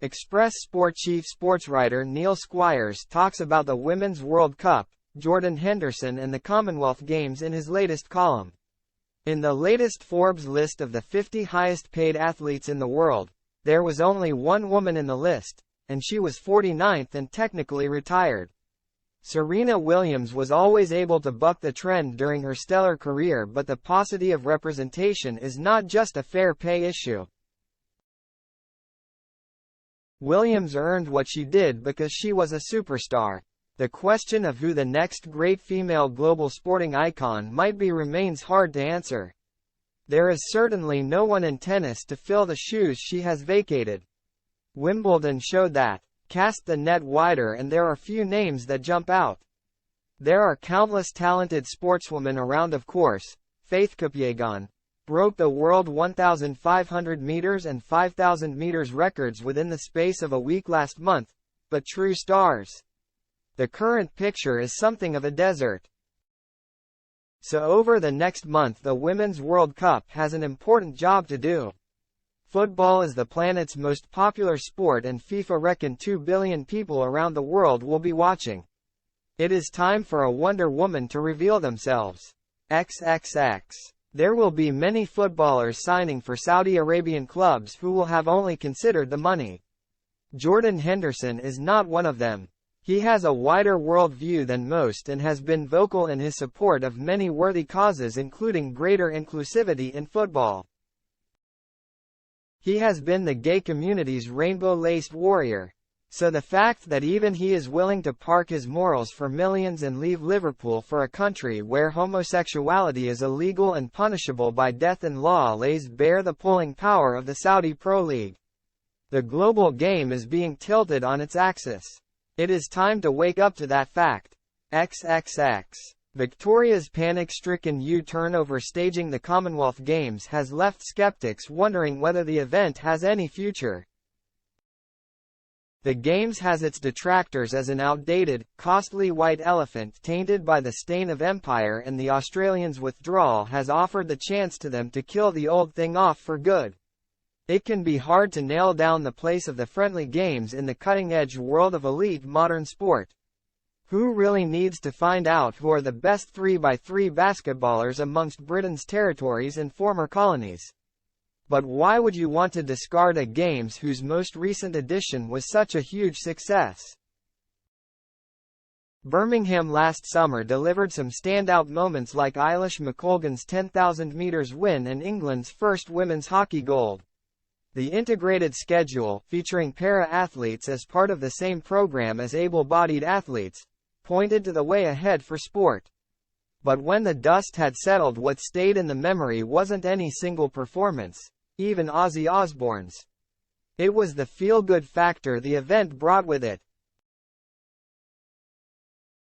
Express Sport chief sportswriter Neil Squires talks about the Women's World Cup, Jordan Henderson and the Commonwealth Games in his latest column. In the latest Forbes list of the 50 highest paid athletes in the world, there was only one woman in the list, and she was 49th and technically retired. Serena Williams was always able to buck the trend during her stellar career, but the paucity of representation is not just a fair pay issue. Williams earned what she did because she was a superstar. The question of who the next great female global sporting icon might be remains hard to answer. There is certainly no one in tennis to fill the shoes she has vacated. Wimbledon showed that. Cast the net wider and there are few names that jump out. There are countless talented sportswomen around. Of course, Faith Kipyegon broke the world 1,500 meters and 5,000 meters records within the space of a week last month, but true stars. The current picture is something of a desert. So over the next month the Women's World Cup has an important job to do. Football is the planet's most popular sport and FIFA reckon 2 billion people around the world will be watching. It is time for a Wonder Woman to reveal themselves. XXX. There will be many footballers signing for Saudi Arabian clubs who will have only considered the money. Jordan Henderson is not one of them. He has a wider world view than most and has been vocal in his support of many worthy causes, including greater inclusivity in football. He has been the gay community's rainbow-laced warrior. So the fact that even he is willing to park his morals for millions and leave Liverpool for a country where homosexuality is illegal and punishable by death and law lays bare the pulling power of the Saudi Pro League. The global game is being tilted on its axis. It is time to wake up to that fact. XXX. Victoria's panic-stricken U-turn over staging the Commonwealth Games has left skeptics wondering whether the event has any future. The Games has its detractors as an outdated, costly white elephant tainted by the stain of empire, and the Australians' withdrawal has offered the chance to them to kill the old thing off for good. It can be hard to nail down the place of the friendly games in the cutting-edge world of elite modern sport. Who really needs to find out who are the best 3x3 basketballers amongst Britain's territories and former colonies? But why would you want to discard a Games whose most recent edition was such a huge success? Birmingham last summer delivered some standout moments like Eilish McColgan's 10,000 metres win and England's first women's hockey gold. The integrated schedule, featuring para-athletes as part of the same program as able-bodied athletes, pointed to the way ahead for sport. But when the dust had settled, what stayed in the memory wasn't any single performance, even Ozzy Osbourne's. It was the feel-good factor the event brought with it.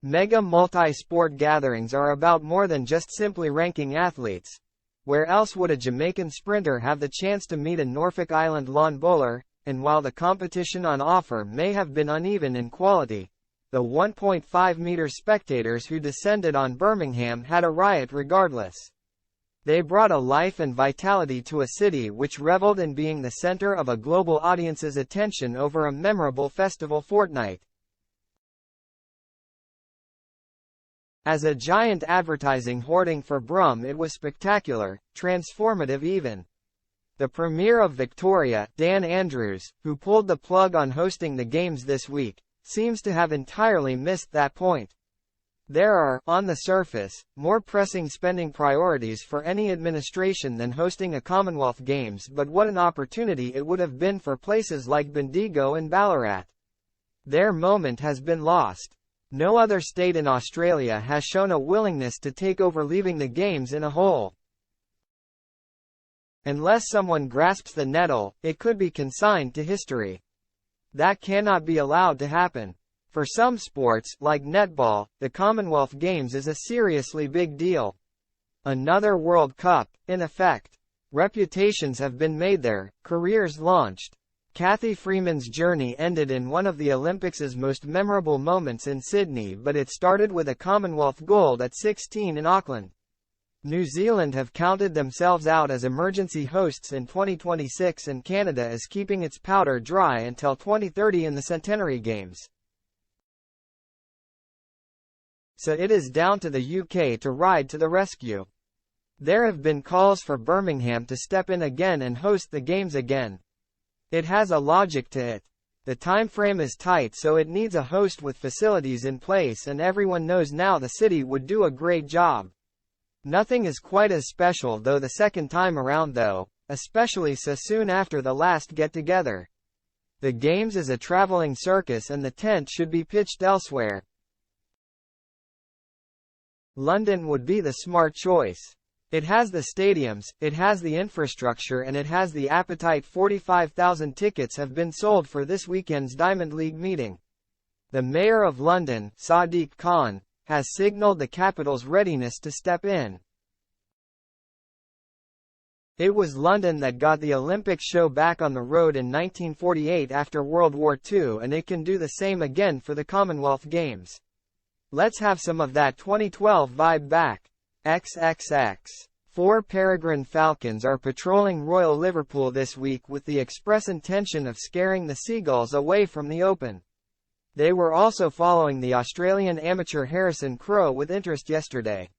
Mega multi-sport gatherings are about more than just simply ranking athletes. Where else would a Jamaican sprinter have the chance to meet a Norfolk Island lawn bowler? And while the competition on offer may have been uneven in quality, the 1.5-meter spectators who descended on Birmingham had a riot regardless. They brought a life and vitality to a city which reveled in being the center of a global audience's attention over a memorable festival fortnight. As a giant advertising hoarding for Brum, it was spectacular, transformative even. The Premier of Victoria, Dan Andrews, who pulled the plug on hosting the Games this week, seems to have entirely missed that point. There are, on the surface, more pressing spending priorities for any administration than hosting a Commonwealth Games, but what an opportunity it would have been for places like Bendigo and Ballarat. Their moment has been lost. No other state in Australia has shown a willingness to take over leaving the Games in a hole. Unless someone grasps the nettle, it could be consigned to history. That cannot be allowed to happen. For some sports, like netball, the Commonwealth Games is a seriously big deal. Another World Cup, in effect. Reputations have been made there, careers launched. Cathy Freeman's journey ended in one of the Olympics' most memorable moments in Sydney, but it started with a Commonwealth gold at 16 in Auckland. New Zealand have counted themselves out as emergency hosts in 2026, and Canada is keeping its powder dry until 2030 in the Centenary Games. So it is down to the UK to ride to the rescue. There have been calls for Birmingham to step in again and host the games again. It has a logic to it. The time frame is tight, so it needs a host with facilities in place, and everyone knows now the city would do a great job. Nothing is quite as special though the second time around though, especially so soon after the last get-together. The games is a traveling circus and the tent should be pitched elsewhere. London would be the smart choice. It has the stadiums, it has the infrastructure, and it has the appetite. 45,000 tickets have been sold for this weekend's Diamond League meeting. The Mayor of London, Sadiq Khan, has signaled the capital's readiness to step in. It was London that got the Olympic show back on the road in 1948 after World War II, and it can do the same again for the Commonwealth Games. Let's have some of that 2012 vibe back. XXX. 4 Peregrine Falcons are patrolling Royal Liverpool this week with the express intention of scaring the Seagulls away from the Open. They were also following the Australian amateur Harrison Crowe with interest yesterday.